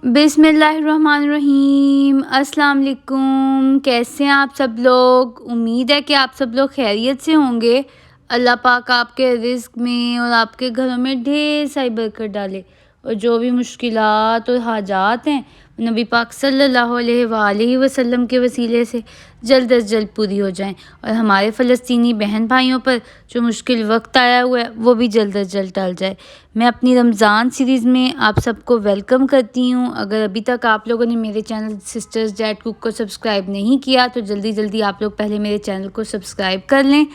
बिस्मिल्लाहिर्रहमानिर्रहीम। अस्सलाम वालेकुम। कैसे हैं आप सब लोग? उम्मीद है कि आप सब लोग खैरियत से होंगे। अल्लाह पाक आपके रिज़्क़ में और आपके घरों में ढेर सारी बरकत डाले और जो भी मुश्किलात और हाजात हैं नबी पाक सल्लल्लाहु अलैहि वसल्लम के वसीले से जल्द अज जल्द पूरी हो जाएं और हमारे फ़लस्तीनी बहन भाइयों पर जो मुश्किल वक्त आया हुआ है वो भी जल्द अज जल्द टल जाए। मैं अपनी रमज़ान सीरीज़ में आप सबको वेलकम करती हूँ। अगर अभी तक आप लोगों ने मेरे चैनल सिस्टर्स डैड कुक को सब्सक्राइब नहीं किया तो जल्दी जल्दी आप लोग पहले मेरे चैनल को सब्सक्राइब कर लें।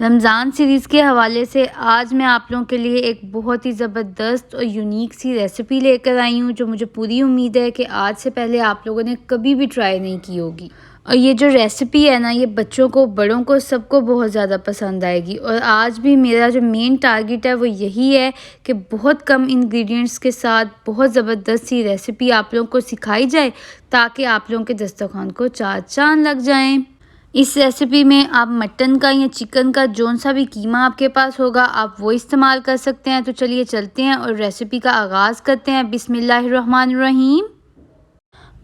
रमज़ान सीरीज़ के हवाले से आज मैं आप लोगों के लिए एक बहुत ही ज़बरदस्त और यूनिक सी रेसिपी लेकर आई हूँ जो मुझे पूरी उम्मीद है कि आज से पहले आप लोगों ने कभी भी ट्राई नहीं की होगी। और ये जो रेसिपी है ना, ये बच्चों को, बड़ों को, सबको बहुत ज़्यादा पसंद आएगी। और आज भी मेरा जो मेन टारगेट है वो यही है कि बहुत कम इंग्रेडिएंट्स के साथ बहुत ज़बरदस्त सी रेसिपी आप लोगों को सिखाई जाए ताकि आप लोगों के दस्तरखान को चार चाँद लग जाएँ। इस रेसिपी में आप मटन का या चिकन का जौन सा भी कीमा आपके पास होगा आप वो इस्तेमाल कर सकते हैं। तो चलिए चलते हैं और रेसिपी का आगाज़ करते हैं। बिस्मिल्लाहिर्रहमानिर्रहीम।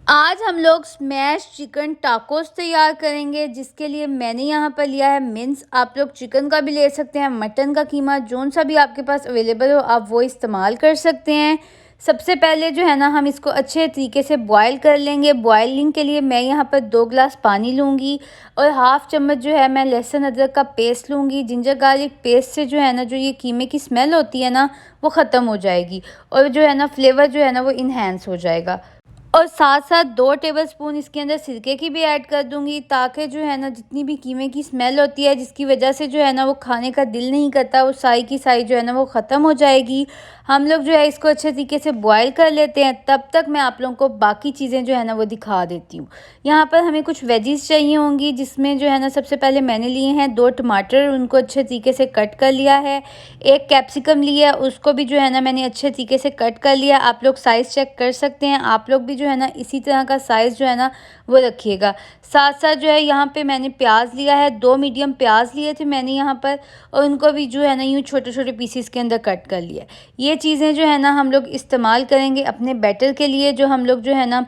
आज हम लोग स्मैश चिकन टाकोस तैयार करेंगे, जिसके लिए मैंने यहाँ पर लिया है मिन्स। आप लोग चिकन का भी ले सकते हैं, मटन का कीमा, जौन सा भी आपके पास अवेलेबल हो आप वो इस्तेमाल कर सकते हैं। सबसे पहले जो है ना, हम इसको अच्छे तरीके से बॉयल कर लेंगे। बॉयलिंग के लिए मैं यहाँ पर 2 गिलास पानी लूँगी और हाफ़ चम्मच जो है मैं लहसुन अदरक का पेस्ट लूँगी। जिंजर गार्लिक पेस्ट से जो है ना, जो ये कीमे की स्मेल होती है ना, वो ख़त्म हो जाएगी और जो है ना फ्लेवर जो है ना वो इन्हेंस हो जाएगा। और साथ साथ 2 टेबलस्पून इसके अंदर सिरके की भी ऐड कर दूंगी, ताकि जो है ना जितनी भी कीमे की स्मेल होती है जिसकी वजह से जो है ना वो खाने का दिल नहीं करता, वो सारी की सारी जो है ना वो ख़त्म हो जाएगी। हम लोग जो है इसको अच्छे तरीके से बॉयल कर लेते हैं। तब तक मैं आप लोगों को बाकी चीज़ें जो है ना वो दिखा देती हूँ। यहाँ पर हमें कुछ वेजीज चाहिए होंगी, जिसमें जो है ना सबसे पहले मैंने लिए हैं 2 टमाटर, उनको अच्छे तरीके से कट कर लिया है। 1 कैप्सिकम लिया, उसको भी जो है ना मैंने अच्छे तरीके से कट कर लिया। आप लोग साइज़ चेक कर सकते हैं। आप लोग भी जो है ना इसी तरह का साइज़ जो है ना वो रखिएगा। साथ साथ जो है यहाँ पे मैंने प्याज लिया है, 2 मीडियम प्याज लिए थे मैंने यहाँ पर, और उनको भी जो है ना यूँ छोटे छोटे पीसीस के अंदर कट कर लिया। ये चीज़ें जो है ना हम लोग इस्तेमाल करेंगे अपने बैटर के लिए, जो हम लोग जो है ना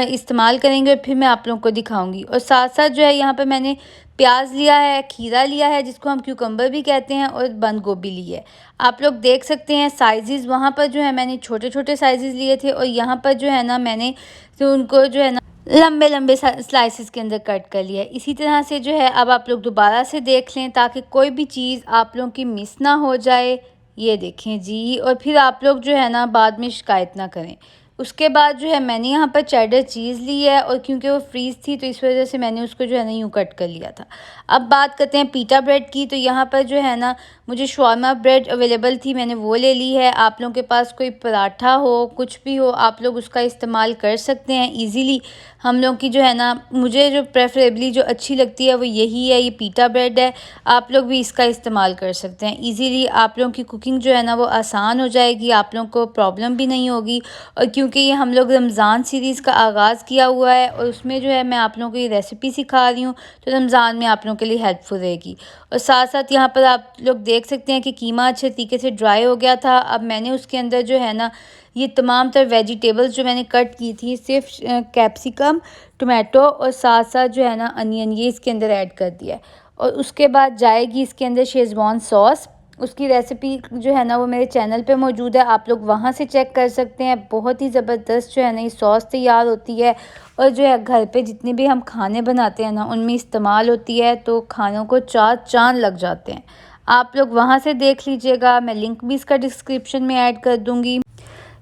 इस्तेमाल करेंगे और फिर मैं आप लोगों को दिखाऊंगी। और साथ साथ जो है यहाँ पर मैंने प्याज लिया है, खीरा लिया है जिसको हम क्यूकम्बर भी कहते हैं, और बंद गोभी ली है। आप लोग देख सकते हैं साइज़ वहाँ पर जो है मैंने छोटे छोटे साइज़ लिए थे, और यहाँ पर जो है ना मैंने तो उनको जो है ना लंबे लंबे स्लाइसिस के अंदर कट कर लिया है। इसी तरह से जो है अब आप लोग दोबारा से देख लें ताकि कोई भी चीज़ आप लोगों की मिस ना हो जाए। ये देखें जी, और फिर आप लोग जो है ना बाद में शिकायत ना करें। उसके बाद जो है मैंने यहाँ पर चेडर चीज़ ली है, और क्योंकि वो फ्रीज़ थी तो इस वजह से मैंने उसको जो है ना यूँ कट कर लिया था। अब बात करते हैं पीटा ब्रेड की। तो यहाँ पर जो है ना मुझे शवारमा ब्रेड अवेलेबल थी, मैंने वो ले ली है। आप लोगों के पास कोई पराठा हो, कुछ भी हो, आप लोग उसका इस्तेमाल कर सकते हैं ईज़िली। हम लोग की जो है ना, मुझे जो प्रेफरेबली जो अच्छी लगती है वो यही है, ये पीटा ब्रेड है। आप लोग भी इसका इस्तेमाल कर सकते हैं ईज़िली। आप लोगों की कुकिंग जो है ना वो आसान हो जाएगी, आप लोगों को प्रॉब्लम भी नहीं होगी। और क्योंकि ये हम लोग रमज़ान सीरीज़ का आगाज़ किया हुआ है और उसमें जो है मैं आप लोगों को ये रेसिपी सिखा रही हूँ, तो रमज़ान में आप लोगों के लिए हेल्पफुल रहेगी। और साथ साथ यहाँ पर आप लोग देख सकते हैं कि कीमा अच्छे तरीके से ड्राई हो गया था। अब मैंने उसके अंदर जो है ना ये तमाम तर वेजिटेबल्स जो मैंने कट की थी, सिर्फ कैप्सिकम, टोमेटो और साथ साथ जो है ना अनियन, ये इसके अंदर ऐड कर दिया है। और उसके बाद जाएगी इसके अंदर शेज़वान सॉस। उसकी रेसिपी जो है ना वो मेरे चैनल पे मौजूद है, आप लोग वहाँ से चेक कर सकते हैं। बहुत ही ज़बरदस्त जो है ना ये सॉस तैयार होती है, और जो है घर पे जितने भी हम खाने बनाते हैं ना उनमें इस्तेमाल होती है, तो खानों को चार चाँद लग जाते हैं। आप लोग वहाँ से देख लीजिएगा, मैं लिंक भी इसका डिस्क्रिप्शन में ऐड कर दूँगी।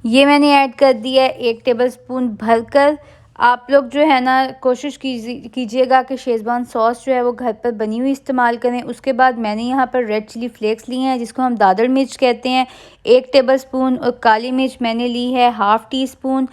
ये मैंने ऐड कर दिया है 1 टेबलस्पून भरकर। आप लोग जो है ना कोशिश कीजिएगा कि शेज़वान सॉस जो है वो घर पर बनी हुई इस्तेमाल करें। उसके बाद मैंने यहाँ पर रेड चिली फ्लेक्स लिए हैं जिसको हम दादड़ मिर्च कहते हैं, 1 टेबलस्पून। और काली मिर्च मैंने ली है हाफ़ टी स्पून।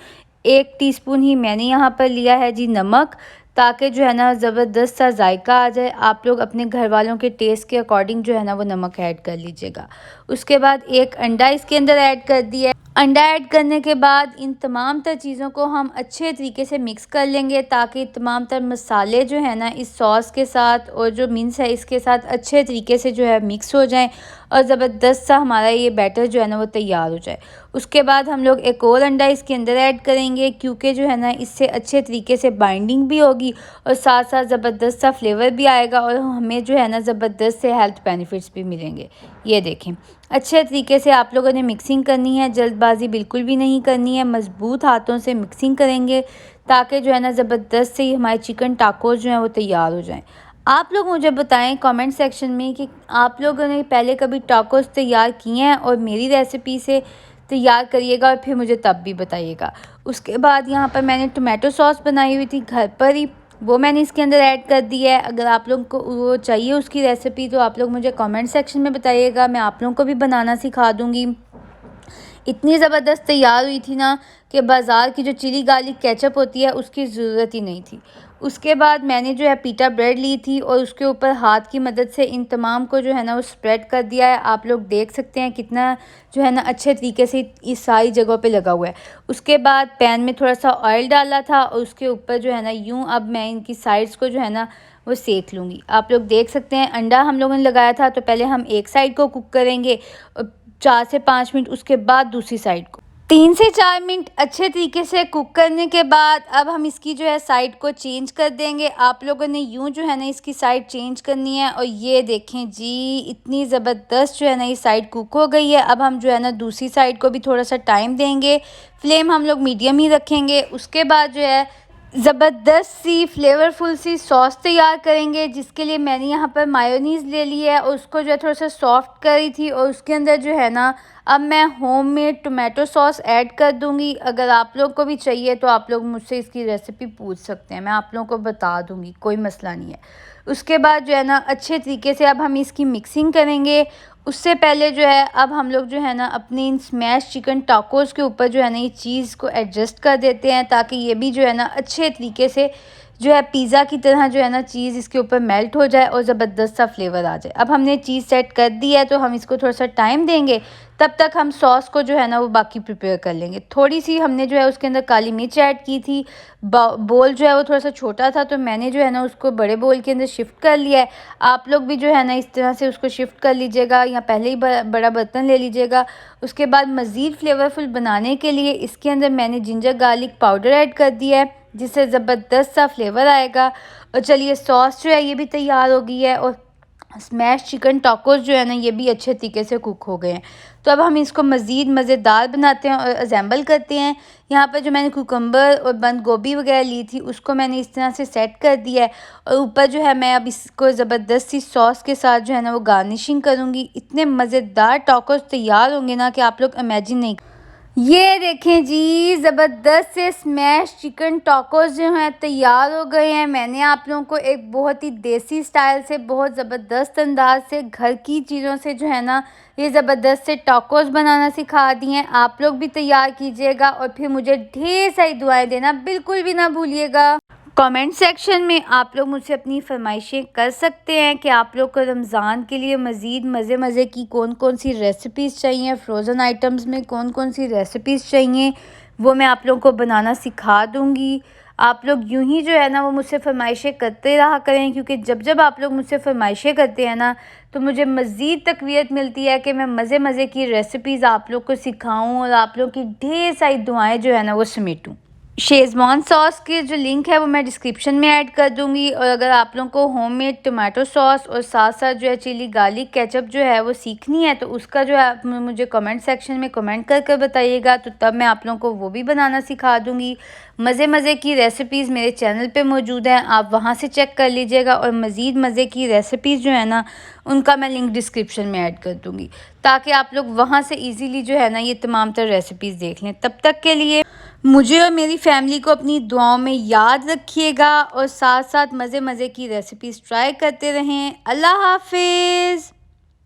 1 टीस्पून ही मैंने यहाँ पर लिया है जी नमक, ताकि जो है ना ज़बरदस्त सा जायका आ जाए। आप लोग अपने घर वालों के टेस्ट के अकॉर्डिंग जो है ना वो नमक ऐड कर लीजिएगा। उसके बाद 1 अंडा इसके अंदर ऐड कर दिया है। अंडा ऐड करने के बाद इन तमाम तर चीज़ों को हम अच्छे तरीके से मिक्स कर लेंगे, ताकि तमाम तर मसाले जो है ना इस सॉस के साथ और जो मिन्स है इसके साथ अच्छे तरीके से जो है मिक्स हो जाएं और ज़बरदस्त सा हमारा ये बैटर जो है ना वो तैयार हो जाए। उसके बाद हम लोग एक और अंडा इसके अंदर ऐड करेंगे, क्योंकि जो है ना इससे अच्छे तरीके से बाइंडिंग भी होगी और साथ साथ ज़बरदस्त सा फ्लेवर भी आएगा और हमें जो है ना ज़बरदस्त से हेल्थ बेनिफिट्स भी मिलेंगे। ये देखें, अच्छे तरीके से आप लोगों ने मिक्सिंग करनी है, जल्दबाजी बिल्कुल भी नहीं करनी है, मज़बूत हाथों से मिक्सिंग करेंगे ताकि जो है ना ज़बरदस्त से हमारे चिकन टाकोस जो हैं वो तैयार हो जाएं। आप लोग मुझे बताएं कमेंट सेक्शन में कि आप लोगों ने पहले कभी टाकोस तैयार किए हैं और मेरी रेसिपी से तैयार करिएगा और फिर मुझे तब भी बताइएगा। उसके बाद यहाँ पर मैंने टोमेटो सॉस बनाई हुई थी घर पर ही, वो मैंने इसके अंदर ऐड कर दी है। अगर आप लोग को वो चाहिए उसकी रेसिपी तो आप लोग मुझे कमेंट सेक्शन में बताइएगा, मैं आप लोगों को भी बनाना सिखा दूँगी। इतनी ज़बरदस्त तैयार हुई थी ना कि बाज़ार की जो चिली गार्लिक केचप होती है उसकी ज़रूरत ही नहीं थी। उसके बाद मैंने जो है पीटा ब्रेड ली थी और उसके ऊपर हाथ की मदद से इन तमाम को जो है ना वो स्प्रेड कर दिया है। आप लोग देख सकते हैं कितना जो है ना अच्छे तरीके से इस सारी जगहों पे लगा हुआ है। उसके बाद पैन में थोड़ा सा ऑयल डाला था और उसके ऊपर जो है ना यूँ अब मैं इनकी साइड्स को जो है ना वो सेक लूँगी। आप लोग देख सकते हैं अंडा हम लोगों ने लगाया था, तो पहले हम एक साइड को कुक करेंगे 4 से 5 मिनट, उसके बाद दूसरी साइड को 3 से 4 मिनट अच्छे तरीके से कुक करने के बाद अब हम इसकी जो है साइड को चेंज कर देंगे। आप लोगों ने यूं जो है ना इसकी साइड चेंज करनी है और ये देखें जी इतनी ज़बरदस्त जो है ना ये साइड कुक हो गई है। अब हम जो है ना दूसरी साइड को भी थोड़ा सा टाइम देंगे, फ्लेम हम लोग मीडियम ही रखेंगे। उसके बाद जो है ज़बरदस्त सी फ्लेवरफुल सी सॉस तैयार करेंगे, जिसके लिए मैंने यहाँ पर मायोनीज़ ले ली है और उसको जो है थोड़ा सा सॉफ्ट करी थी और उसके अंदर जो है ना अब मैं होममेड टोमेटो सॉस ऐड कर दूँगी। अगर आप लोग को भी चाहिए तो आप लोग मुझसे इसकी रेसिपी पूछ सकते हैं, मैं आप लोगों को बता दूँगी, कोई मसला नहीं है। उसके बाद जो है ना अच्छे तरीके से अब हम इसकी मिक्सिंग करेंगे। उससे पहले जो है अब हम लोग जो है ना अपने इन स्मैश चिकन टाकोस के ऊपर जो है ना ये चीज़ को एडजस्ट कर देते हैं, ताकि ये भी जो है ना अच्छे तरीके से जो है पिज़्ज़ा की तरह जो है ना चीज़ इसके ऊपर मेल्ट हो जाए और ज़बरदस्त सा फ्लेवर आ जाए। अब हमने चीज़ सेट कर दी है तो हम इसको थोड़ा सा टाइम देंगे, तब तक हम सॉस को जो है ना वो बाकी प्रिपेयर कर लेंगे। थोड़ी सी हमने जो है उसके अंदर काली मिर्च ऐड की थी। बोल जो है वो थोड़ा सा छोटा था तो मैंने जो है ना उसको बड़े बोल के अंदर शिफ्ट कर लिया है। आप लोग भी जो है ना इस तरह से उसको शिफ्ट कर लीजिएगा या पहले ही बड़ा बर्तन ले लीजिएगा। उसके बाद मज़ीद फ्लेवरफुल बनाने के लिए इसके अंदर मैंने जिंजर गार्लिक पाउडर ऐड कर दिया है, जिससे ज़बरदस्त सा फ्लेवर आएगा। और चलिए सॉस जो है ये भी तैयार हो गई है और स्मैश चिकन टाकोस जो है ना ये भी अच्छे तरीके से कुक हो गए हैं। तो अब हम इसको मज़ीद मज़ेदार बनाते हैं और असेंबल करते हैं। यहाँ पर जो मैंने कुकम्बर और बंद गोभी वगैरह ली थी उसको मैंने इस तरह से सेट कर दिया है और ऊपर जो है मैं अब इसको ज़बरदस्त सी सॉस के साथ जो है ना वो गार्निशिंग करूँगी। इतने मज़ेदार टाकोस तैयार होंगे ना कि आप लोग इमेजिन नहीं। ये देखें जी ज़बरदस्त से स्मैश चिकन टाकोस जो हैं तैयार हो गए हैं। मैंने आप लोगों को एक बहुत ही देसी स्टाइल से बहुत ज़बरदस्त अंदाज से घर की चीज़ों से जो है ना ये ज़बरदस्त से टाकोस बनाना सिखा दिए हैं। आप लोग भी तैयार कीजिएगा और फिर मुझे ढेर सारी दुआएं देना बिल्कुल भी ना भूलिएगा। कमेंट सेक्शन में आप लोग मुझसे अपनी फरमाइशें कर सकते हैं कि आप लोग को रमज़ान के लिए मज़ीद मज़े की कौन कौन सी रेसिपीज़ चाहिए, फ्रोज़न आइटम्स में कौन कौन सी रेसिपीज़ चाहिए, वो मैं आप लोगों को बनाना सिखा दूँगी। आप लोग यूं ही जो है ना वो मुझसे फरमाइशें करते रहा करें, क्योंकि जब जब आप लोग मुझसे फरमाइशें करते हैं ना तो मुझे मज़ीद तक़वियत मिलती है कि मैं मज़े की रेसिपीज़ आप लोग को सिखाऊँ और आप लोग की ढेर सारी दुआएँ जो है ना वो समेटूँ। शेज़वान सॉस की जो लिंक है वो मैं डिस्क्रिप्शन में ऐड कर दूंगी। और अगर आप लोगों को होममेड टमाटो सॉस और साथ साथ जो है चिली गार्लिक केचप जो है वो सीखनी है तो उसका जो है आप मुझे कमेंट सेक्शन में कमेंट कर बताइएगा, तो तब मैं आप लोगों को वो भी बनाना सिखा दूंगी। मज़े की रेसिपीज़ मेरे चैनल पे मौजूद हैं, आप वहाँ से चेक कर लीजिएगा और मज़ीद मज़े की रेसिपीज़ जो है ना उनका मैं लिंक डिस्क्रिप्शन में ऐड कर दूँगी, ताकि आप लोग वहाँ से ईज़िली जो है ना ये तमाम तर रेसिपीज़ देख लें। तब तक के लिए मुझे और मेरी फैमिली को अपनी दुआओं में याद रखिएगा और साथ साथ मज़े की रेसिपीज़ ट्राई करते रहें। अल्लाह हाफ़िज़।